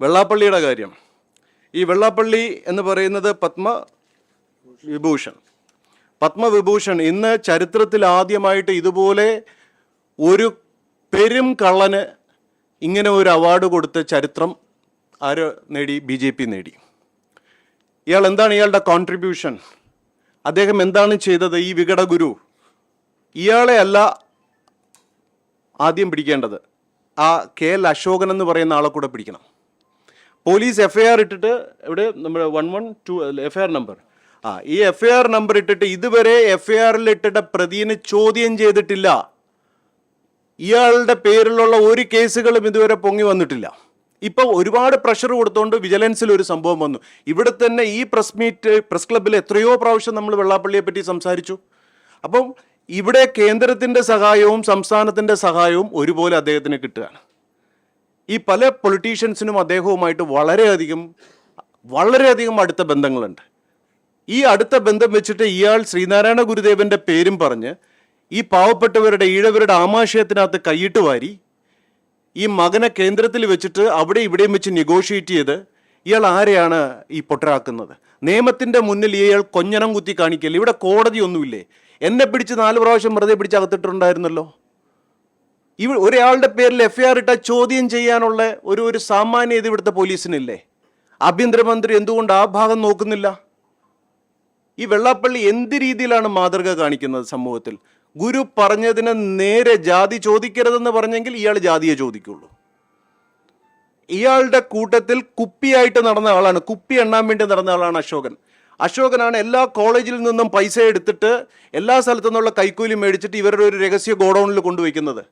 വെള്ളാപ്പള്ളിയുടെ കാര്യം. ഈ വെള്ളാപ്പള്ളി എന്ന് പറയുന്നത് പത്മവിഭൂഷൺ ഇന്ന് ചരിത്രത്തിൽ ആദ്യമായിട്ട് ഇതുപോലെ ഒരു പെരും കള്ളന് ഇങ്ങനെ ഒരു അവാർഡ് കൊടുത്ത ചരിത്രം ആര് നേടി? BJP നേടി. ഇയാൾ എന്താണ് ഇയാളുടെ കോൺട്രിബ്യൂഷൻ? അദ്ദേഹം എന്താണ് ചെയ്തത്? ഈ വികട ഗുരു ഇയാളെ അല്ല ആദ്യം പിടിക്കേണ്ടത്, ആ KL അശോകൻ എന്ന് പറയുന്ന ആളെ കൂടെ പിടിക്കണം. പോലീസ് FIR ഇട്ടിട്ട് ഇവിടെ നമ്മുടെ 112 FIR നമ്പർ, ഈ FIR നമ്പർ ഇട്ടിട്ട് ഇതുവരെ FIRൽ ഇട്ടിട്ട് പ്രതിയെ ചോദ്യം ചെയ്തിട്ടില്ല. ഇയാളുടെ പേരിലുള്ള ഒരു കേസുകളും ഇതുവരെ പൊങ്ങി വന്നിട്ടില്ല. ഇപ്പം ഒരുപാട് പ്രഷർ കൊടുത്തുകൊണ്ട് വിജിലൻസിൽ ഒരു സംഭവം വന്നു. ഇവിടെ തന്നെ ഈ പ്രസ് ക്ലബ്ബിൽ എത്രയോ പ്രാവശ്യം നമ്മൾ വെള്ളാപ്പള്ളിയെ പറ്റി സംസാരിച്ചു. അപ്പം ഇവിടെ കേന്ദ്രത്തിൻ്റെ സഹായവും സംസ്ഥാനത്തിൻ്റെ സഹായവും ഒരുപോലെ അദ്ദേഹത്തിന് കിട്ടുകയാണ്. ഈ പല പൊളിറ്റീഷ്യൻസിനും അദ്ദേഹവുമായിട്ട് വളരെയധികം അടുത്ത ബന്ധങ്ങളുണ്ട്. ഈ അടുത്ത ബന്ധം വെച്ചിട്ട് ഇയാൾ ശ്രീനാരായണ ഗുരുദേവൻ്റെ പേരും പറഞ്ഞ് ഈ പാവപ്പെട്ടവരുടെ ഈഴവരുടെ ആമാശയത്തിനകത്ത് കൈയിട്ട് വാരി ഈ മകനെ കേന്ദ്രത്തിൽ വെച്ചിട്ട് അവിടെ ഇവിടെയും വെച്ച് നെഗോഷിയേറ്റ് ചെയ്ത് ഇയാൾ ആരെയാണ് ഈ പൊട്ടരാക്കുന്നത്? നിയമത്തിൻ്റെ മുന്നിൽ ഇയാൾ കൊഞ്ഞനം കുത്തി കാണിക്കല്ലേ? ഇവിടെ കോടതിയൊന്നുമില്ലേ? എന്നെ പിടിച്ച് 4 പ്രാവശ്യം വെറുതെ പിടിച്ച് അകത്തിട്ടുണ്ടായിരുന്നല്ലോ. ഒരാളുടെ പേരിൽ FIR ഇട്ടാൽ ചോദ്യം ചെയ്യാനുള്ള ഒരു സാമാന്യത ഇവിടുത്തെ പോലീസിനില്ലേ? ആഭ്യന്തരമന്ത്രി എന്തുകൊണ്ട് ആ ഭാഗം നോക്കുന്നില്ല? ഈ വെള്ളാപ്പള്ളി എന്ത് രീതിയിലാണ് മാതൃക കാണിക്കുന്നത് സമൂഹത്തിൽ? ഗുരു പറഞ്ഞതിന് നേരെ ജാതി ചോദിക്കരുതെന്ന് പറഞ്ഞെങ്കിൽ ഇയാൾ ജാതിയെ ചോദിക്കുള്ളൂ. ഇയാളുടെ കൂട്ടത്തിൽ കുപ്പിയായിട്ട് നടന്ന ആളാണ്, കുപ്പി എണ്ണാൻ വേണ്ടി നടന്ന ആളാണ് അശോകനാണ് എല്ലാ കോളേജിൽ നിന്നും പൈസ എടുത്തിട്ട് എല്ലാ സ്ഥലത്തു നിന്നുള്ള കൈക്കൂലി മേടിച്ചിട്ട് ഇവരുടെ ഒരു രഹസ്യ ഗോഡൗണിൽ കൊണ്ടുവയ്ക്കുന്നത്.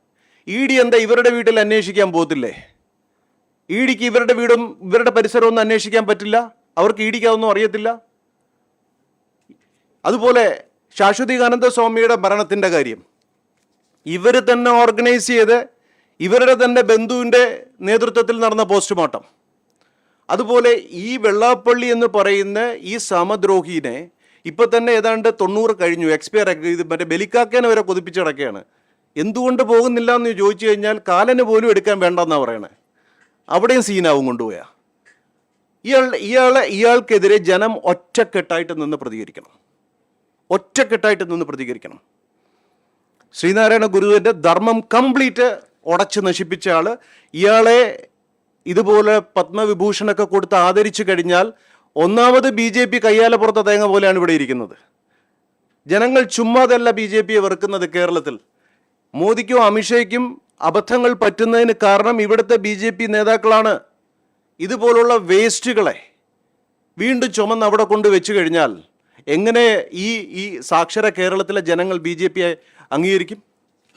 ED എന്താ ഇവരുടെ വീട്ടിൽ അന്വേഷിക്കാൻ പോകത്തില്ലേ? EDക്ക് ഇവരുടെ വീടും ഇവരുടെ പരിസരവും ഒന്നും അന്വേഷിക്കാൻ പറ്റില്ല? അവർക്ക് EDക്ക് അതൊന്നും അറിയത്തില്ല? അതുപോലെ ശാശ്വതികാനന്ദ സ്വാമിയുടെ മരണത്തിൻ്റെ കാര്യം ഇവർ തന്നെ ഓർഗനൈസ് ചെയ്ത് ഇവരുടെ തന്നെ ബന്ധുവിൻ്റെ നേതൃത്വത്തിൽ നടന്ന പോസ്റ്റ്മോർട്ടം. അതുപോലെ ഈ വെള്ളാപ്പള്ളി എന്ന് പറയുന്ന ഈ സമദ്രോഹിനെ ഇപ്പോൾ തന്നെ ഏതാണ്ട് 90 കഴിഞ്ഞു, എക്സ്പയർ ഇത് മറ്റേ ബലിക്കാക്കേനെ വരെ കൊതിപ്പിച്ച് കിടക്കുകയാണ്. എന്തുകൊണ്ട് പോകുന്നില്ല എന്ന് ചോദിച്ചു കഴിഞ്ഞാൽ കാലന് പോലും എടുക്കാൻ വേണ്ടെന്നാണ് പറയണേ. അവിടെയും സീനാവും കൊണ്ടുപോയാൽ. ഇയാൾക്കെതിരെ ജനം ഒറ്റക്കെട്ടായിട്ട് നിന്ന് പ്രതികരിക്കണം. ശ്രീനാരായണ ഗുരുവിൻ്റെ ധർമ്മം കംപ്ലീറ്റ് ഉടച്ച് നശിപ്പിച്ച ആൾ ഇയാളെ ഇതുപോലെ പത്മവിഭൂഷണൊക്കെ കൊടുത്ത് ആദരിച്ചു കഴിഞ്ഞാൽ ഒന്നാമത് BJP കയ്യാലപ്പുറത്തെ തേങ്ങ പോലെയാണ് ഇവിടെ ഇരിക്കുന്നത്. ജനങ്ങൾ ചുമ്മാതല്ല BJPയെ വെറുക്കുന്നത്. കേരളത്തിൽ മോദിക്കും അമിത്ഷയ്ക്കും അബദ്ധങ്ങൾ പറ്റുന്നതിന് കാരണം ഇവിടുത്തെ BJP നേതാക്കളാണ്. ഇതുപോലുള്ള വേസ്റ്റുകളെ വീണ്ടും ചുമന്ന് അവിടെ കൊണ്ട് വെച്ച് കഴിഞ്ഞാൽ എങ്ങനെ ഈ സാക്ഷര കേരളത്തിലെ ജനങ്ങൾ BJPയെ അംഗീകരിക്കും?